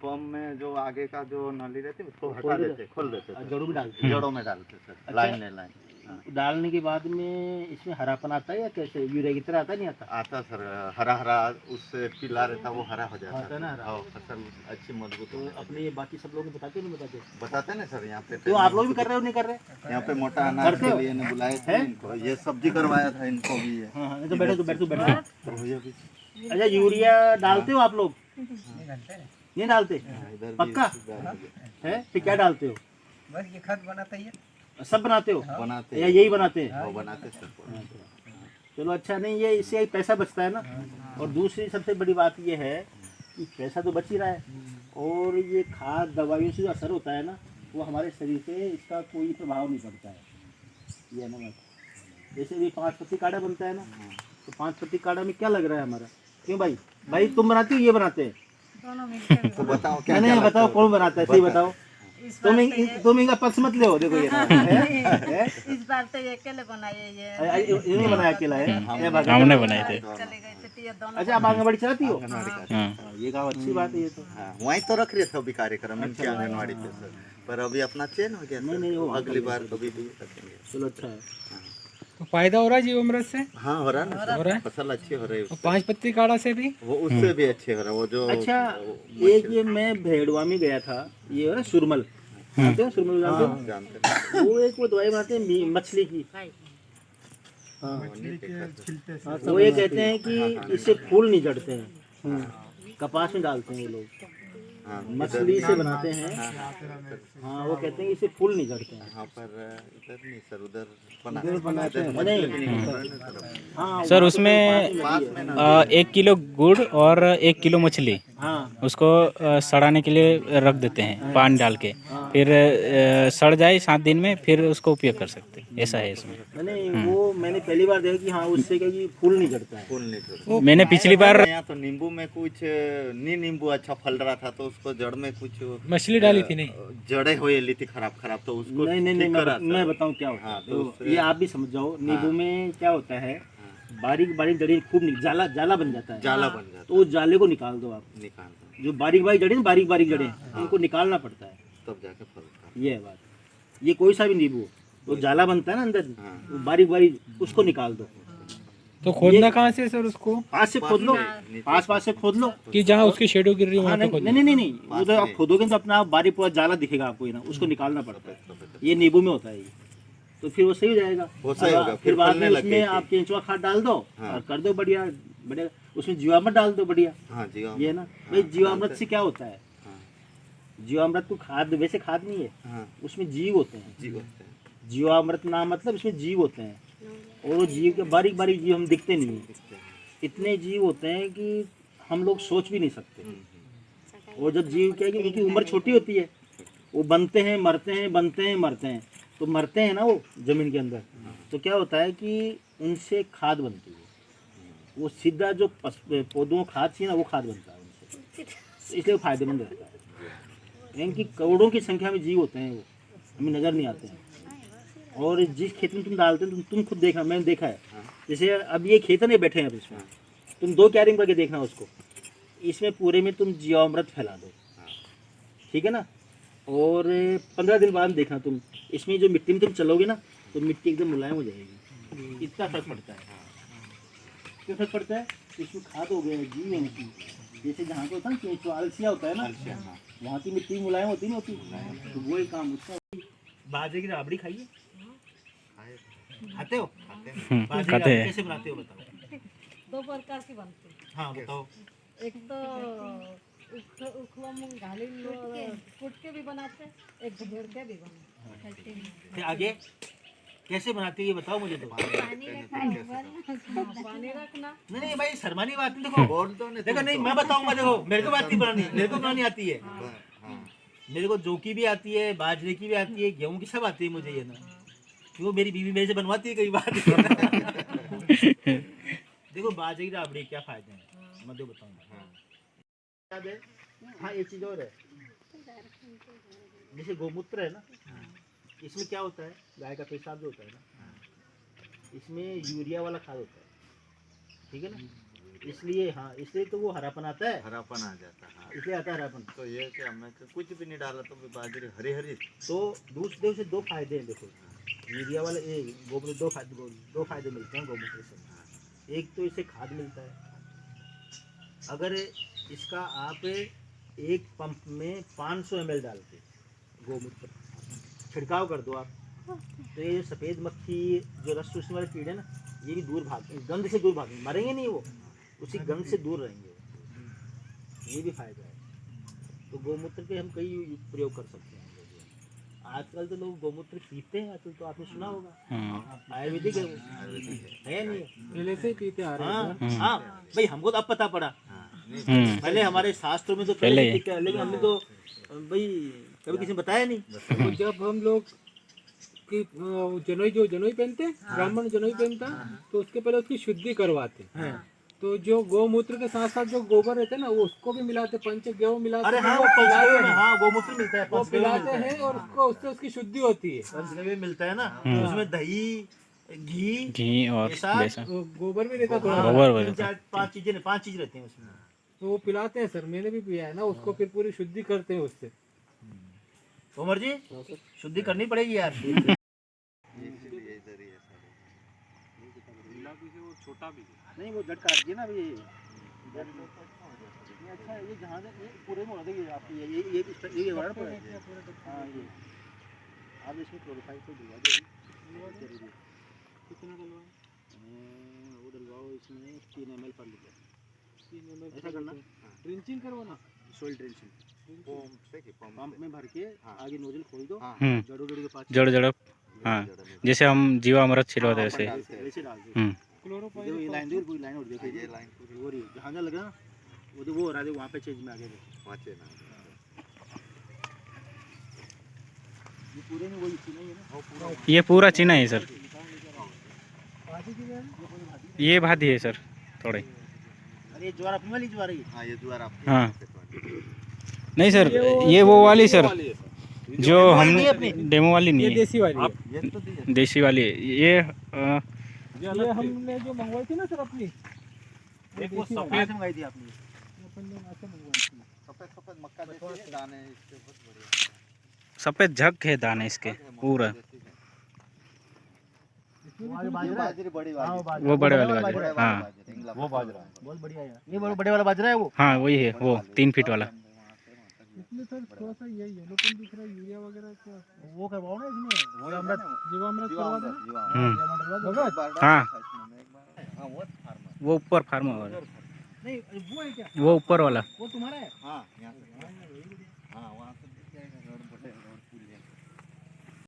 Pump में जो आगे का जो नली रहती है उसको हटा देते, खोल देते, जड़ों में डालते जड़ों में डालते सर। अच्छा। लाइन ले लाइन डालने के बाद में इसमें हरापन आता है या कैसे, यूरिया की तरह आता नहीं आता? आता सर, हरा हरा उससे पीला रहता वो हरा हो जाता आता है ना हरा। हाँ, फसल अच्छी मजबूत तो अपने बाकी सब लोग बताते नहीं बताते? बताते ना सर। यहाँ पे तो आप लोग भी कर रहे हो नहीं कर रहे? यहाँ पे मोटा अनाज के लिए ने बुलाए थे इनको, ये सब्जी करवाया था इनको भी ये। हाँ हाँ, तो बैठो। अच्छा, यूरिया डालते हो आप लोग? नहीं डालते? पक्का है? फिर क्या डालते हो? बस ये खाद बनाता है, सब बनाते हो? बनाते या यही बनाते हैं? वो बनाते सर। चलो अच्छा, नहीं ये इससे पैसा बचता है ना। और दूसरी सबसे बड़ी बात ये है कि पैसा तो बच ही रहा है, और ये खाद दवाइयों से जो असर होता है ना, वो हमारे शरीर पे इसका कोई प्रभाव नहीं पड़ता है। ये ना बात, जैसे भी 5 पत्ती काढ़ा बनता है ना, तो 5 पत्ती काढ़ा में क्या लग रहा है हमारा? क्यों भाई? भाई तुम बनाती हो, ये बनाते हैं? दोनों मिलकर तो बताओ क्या नहीं बताओ कौन बनाता है, सही बताओ। तुम इनका पक्ष मत ले, देखो ये है? इस बार तो ये अकेले बनाए, इन्होंने बनाया अकेला है, हमने बनाए थे। चले गए थे तो ये दोनों। अच्छा, आप आंगनबाड़ी चलाती हो? हाँ। ये काम अच्छी बात है ये तो। हाँ, वहीं तो रख रहे थे अभी कार्यक्रम इनकी आंगनबाड़ी पे सर, पर अभी अपना चेंज हो गया सर। नहीं, वो अगली बार कभी भी रखेंगे। चलो अच्छा है। तो फायदा हो रहा है जीवामृत से? हाँ हो रहा है ना हो रहा सर, है। फसल अच्छी हो रही है और उससे। 5 पत्ती काढ़ा से भी वो उससे भी अच्छे हो रहा है वो जो। अच्छा, एक ये मैं भेड़वा में गया था, ये है ना सुरमल, जानते हो सुरमल? जानते हो? जानते हैं। वो एक वो दवाई बनाते हैं मछली की। हाँ, वो ये कहते हैं कि इससे फूल नहीं झड़ते हैं, कपास में डालते हैं ये लोग, हाँ, मछली से बनाते हैं। हाँ, वो कहते हैं कि इससे फूल नहीं झड़ते हैं। यहाँ पर इधर नहीं सर, उधर बनाते हैं नहीं? हाँ, सर उसमें 1 किलो गुड़ और 1 किलो मछली, हाँ उसको सड़ाने के लिए रख देते हैं पानी डाल के, फिर सड़ जाए 7 दिन में, फिर उसको उपयोग कर सकते हैं। ऐसा है इसमें। नहीं, वो मैंने पहली बार देखा कि हाँ उससे क्या कि फूल नहीं झड़ता है। फूल नहीं झड़ता। मैंने पिछली बार यहाँ तो नींबू में कुछ नहीं, नींबू अच्छा फल रहा था तो उसको जड़ में कुछ मछली डाली थी। नहीं, जड़ें हुई ली थी खराब तो उसको नहीं, ठीक करा सर। मैं बताऊँ क्या होता है। हाँ, तो देखो, ये आप भी समझ जाओ, नींबू में क्या होता है, बारीक बारीक जड़ें खूब जाला बन जाता है। जाला बन जाता तो उस जाले को निकाल दो आप। निकाल दो, जो बारीक बारीक जड़ें उनको निकालना पड़ता है, तब जाके फलता। ये है बात। ये कोई सा भी नींबू हो, तो जाला बनता है ना अंदर, वो बारीक उसको निकाल दो। तो खोदना कहाँ से सर उसको? पास से खोद लो, पास से खोद लो कि जहाँ उसकी शेडो गिर रही है हाँ, वहाँ पे खोदना? नहीं, उधर आप खोदोगे तो अपना बारीक पूरा जाला दिखेगा आपको, ना उसको निकालना पड़ता है। ये नींबू में होता है ये, तो फिर वो सही हो जाएगा। वो सही होगा, फिर बाद में फलने उसमें लगेगी। आप केंचुआ खाद डाल दो और कर दो बढ़िया, उसमें जीवामृत डाल दो बढ़िया। हाँ जी, ये ना भाई, जीवामृत से क्या होता है? जीवामृत तो खाद, वैसे खाद नहीं है, हाँ उसमें जीव होते हैं। जी होते हैं। जीवामृत नाम मतलब इसमें जीव होते हैं, और वो जीव के बारीक बारीक जीव हम दिखते नहीं है, इतने जीव होते हैं कि हम लोग सोच भी नहीं सकते। और जब जीव क्या है कि उनकी उम्र छोटी होती है, वो बनते हैं मरते हैं, तो मरते हैं ना वो जमीन के अंदर, तो क्या होता है कि उनसे खाद बनती है। वो सीधा जो पौधों खाद चाहिए ना, वो खाद बनता है उनसे, तो इसलिए वो फायदेमंद रहता है। इनकी करोड़ों की संख्या में जीव होते हैं, वो हमें नज़र नहीं आते हैं। और जिस खेत में तुम डालते हो, तुम खुद देखना, मैंने देखा है, जैसे अब ये खेत नहीं बैठे हैं, अब इसमें तुम 2 क्यारिंग करके देखना उसको, इसमें पूरे में तुम जीवामृत फैला दो, ठीक है ना। और 15 दिन बाद देखना तुम, इसमें जो मिट्टी में तुम चलोगे ना, तो मिट्टी एकदम मुलायम हो जाएगी। इतना फर्क पड़ता है। क्यों फर्क पड़ता है? इसमें खाद हो गया, जीव है इनकी। जैसे जहाँ पे होता है ना, जो आलसिया होता है ना, वहाँ की मिट्टी मुलायम होती नहीं होती, तो वही काम उसका। बाजरे की राबड़ी खाइए, खाते हो? बाजरे की खाते राबड़ी हैं। कैसे बनाते हो बताओ? 2 प्रकार की बनती है। हाँ बताओ। एक तो उखला मूंग घाली कूट के भी बनाते, एक भगोड़ के भी बनाते। फिर आगे कैसे बनाते हो ये बताओ मुझे तो। पानी रखना। नहीं भाई, शर्मानी बात नहीं। देखो नहीं, मैं बताऊंगा। देखो मेरे को बात नहीं बनानी, मेरे को बनानी आती है। मेरे को जौ की भी आती है, बाजरे की भी आती है, गेहूं की सब आती है मुझे, ये ना क्यों मेरी बीवी मेरे से बनवाती है कई बार। देखो बाजरे की राबड़ी क्या फायदे हैं मैं तो बताऊंगा। याद है? हाँ, एक चीज और है, जैसे गोमूत्र है ना, इसमें क्या होता है, गाय का पेशाब जो होता है ना, इसमें यूरिया वाला खाद होता है, ठीक है ना। इसलिए हाँ, इसलिए तो वो हरापन आता है, हरापन आ जाता है। हाँ इसलिए आता है हरापन। तो ये कि हमें कुछ भी नहीं डाला तो भी बाजरी हरी हरी। तो दूसरे से दो फायदे हैं देखो, मीडिया वाले ये गोमूत्र दो फायदे मिलते हैं गोमूत्र से। एक तो इससे खाद मिलता है, अगर इसका आप एक पंप में 500 ml डाल के गोमूत्र छिड़काव कर दो आप, तो ये सफ़ेद मक्खी जो रस चूसने वाले कीड़े ना, ये भी दूर भागेंगे, गंध से दूर भागेंगे, मरेंगे नहीं वो, उसी गंध से दूर रहेंगे वो। ये भी फायदा है। तो गोमूत्र के हम कई प्रयोग कर सकते हैं। आजकल तो लोग गोमूत्र पीते हैं, आजकल तो आपने सुना होगा, आयुर्वेदिक है वो, है नहीं है? पहले से ही पीते आ रहे हैं। हाँ हाँ भाई, हमको तो अब पता पड़ा, पहले हमारे शास्त्रों में तो पहले पहले लिखा है, लेकिन हमने तो भाई कभी किसी ने बताया नहीं। तो जब हम लोग की जनोई पहनते हैं, ब्राह्मण जनोई पहनता है, तो उसके पहले उसकी शुद्धि करवाते हैं। तो जो गौमूत्र के साथ साथ जो गोबर रहते हैं ना, वो उसको भी मिलाते, पंच गेहूं मिलाते अरे हैं, हाँ, वो वो पिलाते पंचगव्य में, हैं, हाँ गोमूत्र मिलता है, वो पंचगव्य में पिलाते मिलता है। हैं और उसको उससे उसकी शुद्धि होती है। पंचगव्य मिलता है ना, उसमें दही, घी, घी और बेसन, बेसन, तो गोबर भी रहता थोड़ा, गोबर तीन वगैरह। चार पांच चीज रहती हैं उसमें। तो वो पिलाते हैं सर, मैंने भी पिया है ना उसको, फिर पूरी शुद्धि करते हैं उससे। उमर जी, शुद्धि करनी पड़ेगी यार। इसीलिए इधर ही है सारे। नहीं वो जट काट दिए ना अभी, ये अच्छा है, ये जहाँ से ये पूरे में हो रहा है, आपकी ये वाला पर है। हाँ ये आप इसमें क्लोरोफाइल को दिलवा दो, कितना डलवाएं? वो डलवाओ इसमें 3 ml पर लीटर। ऐसा करना, ड्रिंचिंग करवाना, सोइल ड्रेंचिंग पंप में भर के आगे नोजल खोल दो, जड़ों के पास जड़ जड़, हाँ, जैसे हम जीवामृत छिड़वाते हैं वैसे। वैसे डाल दो। क्लोरोफाइल देखो ये लाइन देखो, पूरी लाइन और देखो, ये लाइन पूरी वो रही जहाँ जहाँ लगा ना, वो तो वो हो रहा है, वहाँ पे चेंज में आगे देखो। पाँचे ना। ये पूरे में वही चीज़ नहीं है ना, वो पूरा ये पूरा चीना है सर, ये भादी है सर थोड़े। अरे ये ज्वार अपनी वाली ज्वार है ये। हाँ ये द्वार आपकी हाँ। है, द्वार। नहीं सर, ये वो वाली सर जो हमने अपनी। डेमो वाली ये नहीं है, देसी वाली है। ये तो दी है। देसी वाली है। ये ये हमने जो मंगवाई थी ना सर अपनी, एक वो सफेद मंगाई थी आपने, अपन ने वहाँ से मंगवाई थी। सफेद सफेद मक्का देती है, दाने इसके बहुत बढ़िया। सफेद झक है दाने इसके पूरा, ये बाजरी बड़ी वाली। वो बड़े वाले बाजरे, बड़े वाला हाँ बाजरी, इंगला बाजरा। बहुत बढ़िया है ये, बड़े वाला बाजरा है वो। हाँ वही है, वो 3 फीट वाला। इसमें सर थोड़ा सा ये येलोपन दिख रहा है, यूरिया वगैरह क्या वो करवाओ ना इसमें, वो अमृत जीवामृत करवा देना। हाँ हाँ वो फार्मर। वो ऊपर फार्म वाला, नहीं वो है क्या, वो ऊपर वाला। वो तुम्हारा है? हाँ यहाँ से